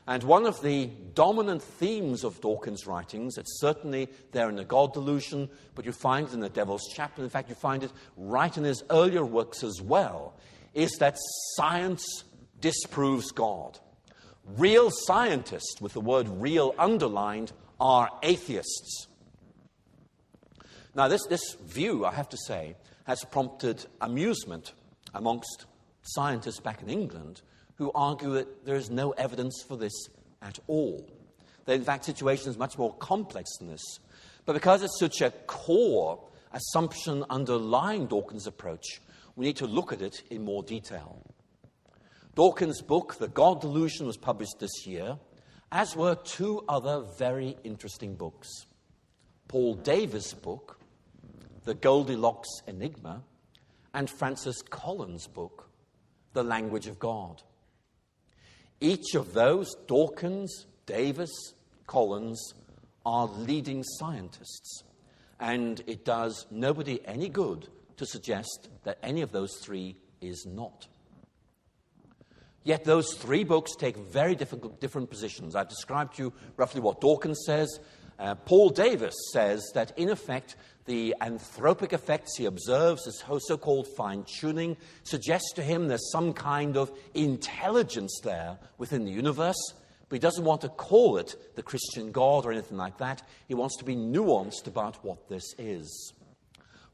And one of the dominant themes of Dawkins' writings, it's certainly there in the God Delusion, but you find it in the Devil's Chapter, in fact you find it right in his earlier works as well, is that science disproves God. Real scientists, with the word real underlined, are atheists. Now this view, I have to say, has prompted amusement amongst scientists back in England who argue that there is no evidence for this at all. That in fact, the situation is much more complex than this. But because it's such a core assumption underlying Dawkins' approach, we need to look at it in more detail. Dawkins' book, The God Delusion, was published this year, as were two other very interesting books. Paul Davies' book, The Goldilocks Enigma, and Francis Collins' book, The Language of God. Each of those, Dawkins, Davies, Collins, are leading scientists. And it does nobody any good to suggest that any of those three is not. Yet those three books take very different positions. I've described to you roughly what Dawkins says. Paul Davies says that, in effect, the anthropic effects he observes, this so-called fine-tuning, suggests to him there's some kind of intelligence there within the universe, but he doesn't want to call it the Christian God or anything like that. He wants to be nuanced about what this is.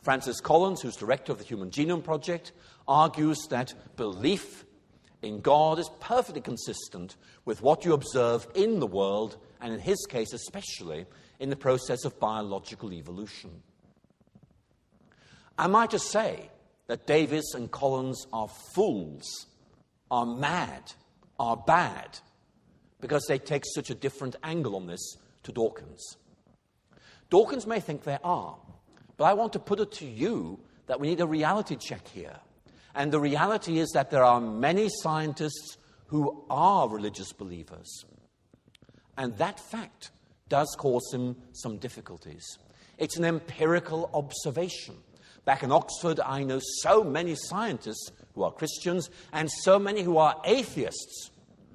Francis Collins, who's director of the Human Genome Project, argues that belief in God is perfectly consistent with what you observe in the world, and in his case especially, in the process of biological evolution. Am I to say that Davies and Collins are fools, are mad, are bad, because they take such a different angle on this to Dawkins? Dawkins may think they are, but I want to put it to you that we need a reality check here. And the reality is that there are many scientists who are religious believers. And that fact does cause him some difficulties. It's an empirical observation. Back in Oxford, I know so many scientists who are Christians and so many who are atheists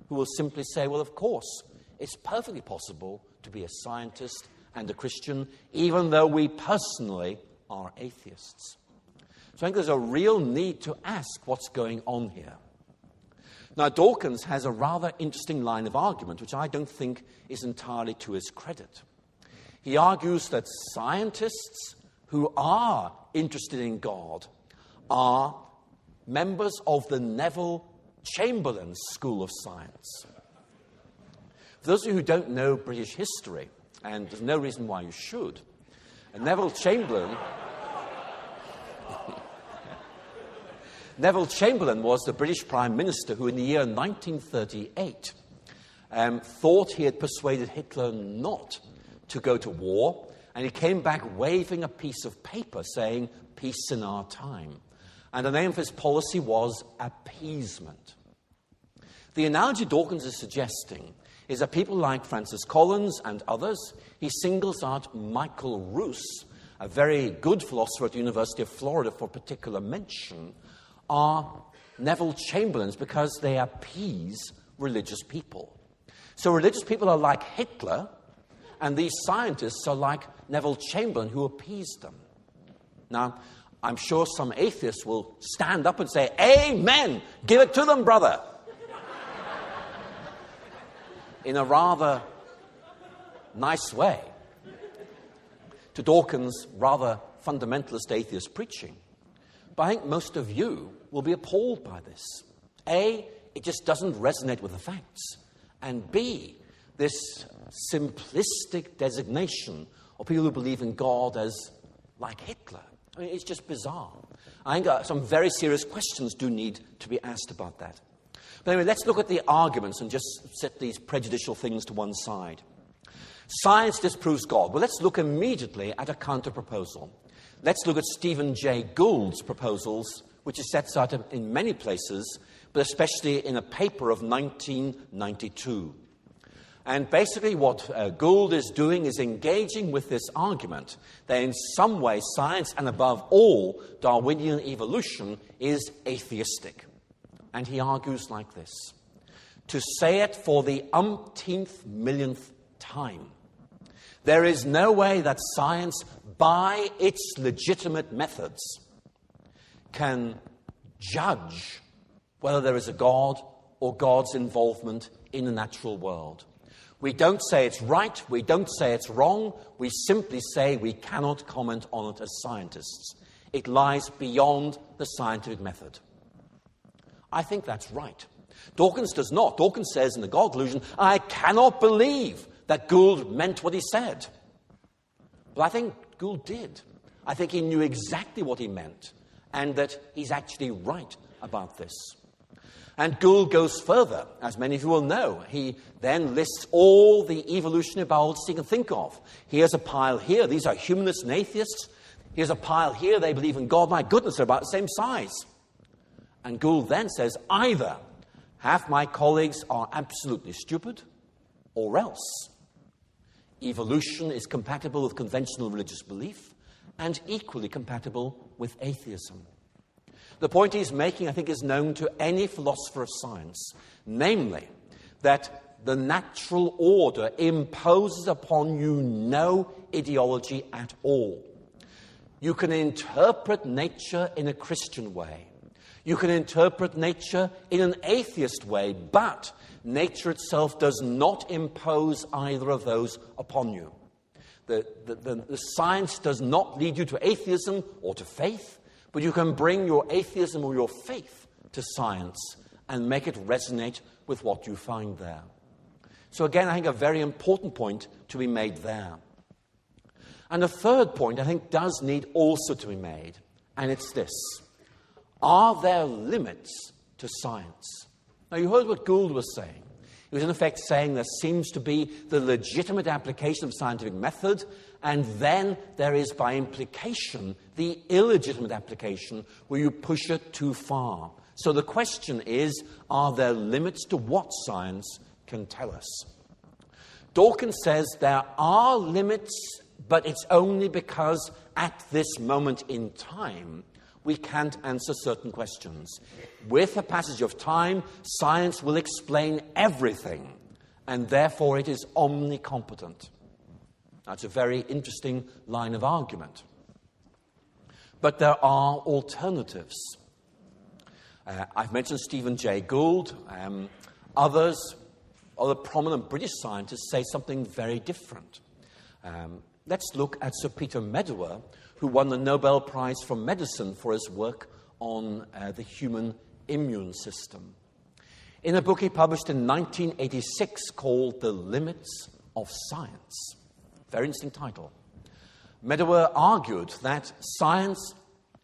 who will simply say, well, of course, it's perfectly possible to be a scientist and a Christian, even though we personally are atheists. So I think there's a real need to ask what's going on here. Now, Dawkins has a rather interesting line of argument, which I don't think is entirely to his credit. He argues that scientists who are interested in God are members of the Neville Chamberlain School of Science. For those of you who don't know British history, and there's no reason why you should, Neville Chamberlain was the British Prime Minister who, in the year 1938, thought he had persuaded Hitler not to go to war, and he came back waving a piece of paper saying, "Peace in our time." And the name of his policy was appeasement. The analogy Dawkins is suggesting is that people like Francis Collins and others, he singles out Michael Ruse, a very good philosopher at the University of Florida for particular mention, are Neville Chamberlains because they appease religious people. So religious people are like Hitler, and these scientists are like Neville Chamberlain who appeased them. Now, I'm sure some atheists will stand up and say, "Amen! Give it to them, brother!" in a rather nice way to Dawkins' rather fundamentalist atheist preaching. But I think most of you will be appalled by this. A, it just doesn't resonate with the facts. And B, this simplistic designation of people who believe in God as like Hitler. I mean, it's just bizarre. I think some very serious questions do need to be asked about that. But anyway, let's look at the arguments and just set these prejudicial things to one side. Science disproves God. Well, let's look immediately at a counter-proposal. Let's look at Stephen Jay Gould's proposals, which he sets out in many places, but especially in a paper of 1992. And basically what Gould is doing is engaging with this argument that in some way science, and above all Darwinian evolution, is atheistic. And he argues like this. to say it for the umpteenth millionth time. There is no way that science, by its legitimate methods, can judge whether there is a God or God's involvement in the natural world. We don't say it's right, we don't say it's wrong, we simply say we cannot comment on it as scientists. It lies beyond the scientific method. I think that's right. Dawkins does not. Dawkins says in the God Delusion, I cannot believe that Gould meant what he said. But I think Gould did. I think he knew exactly what he meant, and that he's actually right about this. And Gould goes further, as many of you will know. He then lists all the evolutionary biologists he can think of. Here's a pile here. These are humanists and atheists. Here's a pile here. They believe in God. My goodness, they're about the same size. And Gould then says, either half my colleagues are absolutely stupid, or else evolution is compatible with conventional religious belief and equally compatible with atheism. The point he's making, I think, is known to any philosopher of science, namely that the natural order imposes upon you no ideology at all. You can interpret nature in a Christian way. You can interpret nature in an atheist way, but nature itself does not impose either of those upon you. The science does not lead you to atheism or to faith, but you can bring your atheism or your faith to science and make it resonate with what you find there. So again, I think a very important point to be made there. And a third point I think does need also to be made, and it's this. Are there limits to science? Now, you heard what Gould was saying. He was in effect saying there seems to be the legitimate application of scientific method, and then there is, by implication, the illegitimate application where you push it too far. So the question is, are there limits to what science can tell us? Dawkins says there are limits, but it's only because at this moment in time, we can't answer certain questions. With a passage of time, science will explain everything, and therefore it is omnicompetent. That's a very interesting line of argument. But there are alternatives. I've mentioned Stephen Jay Gould. Other prominent British scientists say something very different. Let's look at Sir Peter Medawar, who won the Nobel Prize for Medicine for his work on the human immune system. In a book he published in 1986 called The Limits of Science, very interesting title, Medawar argued that science,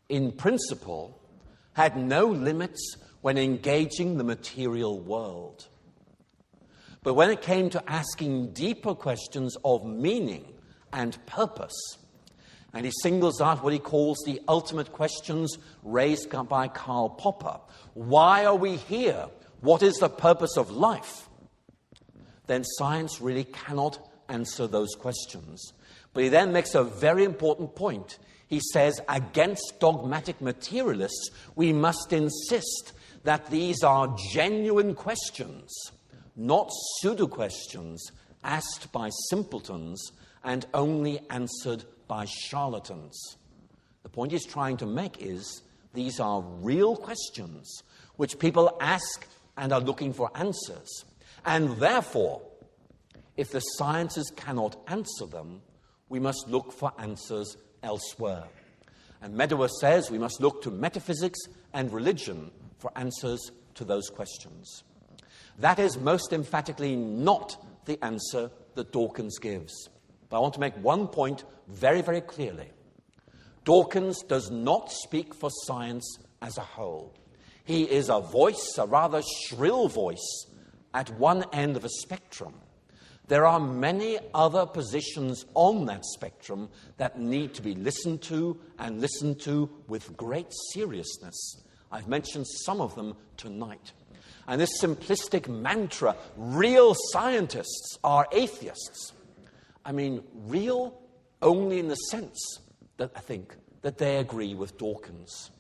in principle, had no limits when engaging the material world. But when it came to asking deeper questions of meaning and purpose, and he singles out what he calls the ultimate questions raised by Karl Popper. Why are we here? What is the purpose of life? Then science really cannot answer those questions. But he then makes a very important point. He says, against dogmatic materialists, we must insist that these are genuine questions, not pseudo-questions asked by simpletons and only answered by charlatans. The point he's trying to make is these are real questions which people ask and are looking for answers. And therefore, if the sciences cannot answer them, we must look for answers elsewhere. And Medawar says we must look to metaphysics and religion for answers to those questions. That is most emphatically not the answer that Dawkins gives. But I want to make one point very, very clearly. Dawkins does not speak for science as a whole. He is a voice, a rather shrill voice, at one end of a spectrum. There are many other positions on that spectrum that need to be listened to and listened to with great seriousness. I've mentioned some of them tonight. And this simplistic mantra, real scientists are atheists. I mean, real only in the sense that I think that they agree with Dawkins.